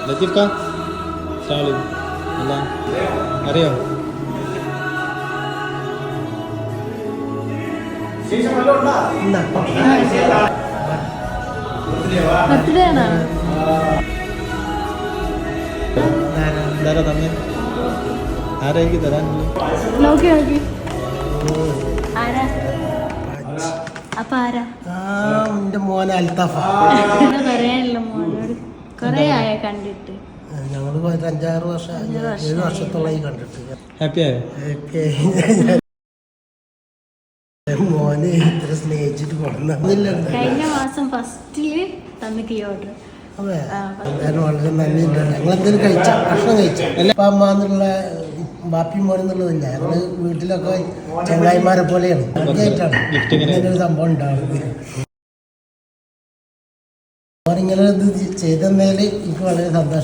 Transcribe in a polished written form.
ലത്തീഫ്ക്ക അല്ല അറിയോ? എന്താ തന്നെ ആരായിരിക്കും തരാനുള്ളത്? എന്റെ മോനെ അൽത്താഫ. കണ്ടിട്ട് ഞങ്ങള് 5-6 വർഷം 7 വർഷത്തോളമായി കണ്ടിട്ട്. ഹാപ്പിയായോ? മോനെ ഇത്ര സ്നേഹിച്ചിട്ട് കൊണ്ടുവന്നില്ല. കഴിഞ്ഞ മാസം ഫസ്റ്റില് തന്നിക്ക് ഈ ഓർഡർ. അതെ, എന്തായാലും വളരെ നന്ദിയുണ്ട്. ഞങ്ങളെന്തെങ്കിലും കഴിച്ച ഭക്ഷണം കഴിച്ച അപ്പ അമ്മ എന്നുള്ള ബാപ്പി മോൻ എന്നുള്ളതില്ല. ഞങ്ങള് വീട്ടിലൊക്കെ ചങ്ങായിമാരെ പോലെയാണ്. ആദ്യമായിട്ടാണ് ഇങ്ങനൊരു സംഭവം ഉണ്ടാവുന്നത്. അവരിങ്ങനെ ഇത് ചെയ്തതിൽ എനിക്ക് വളരെ സന്തോഷം.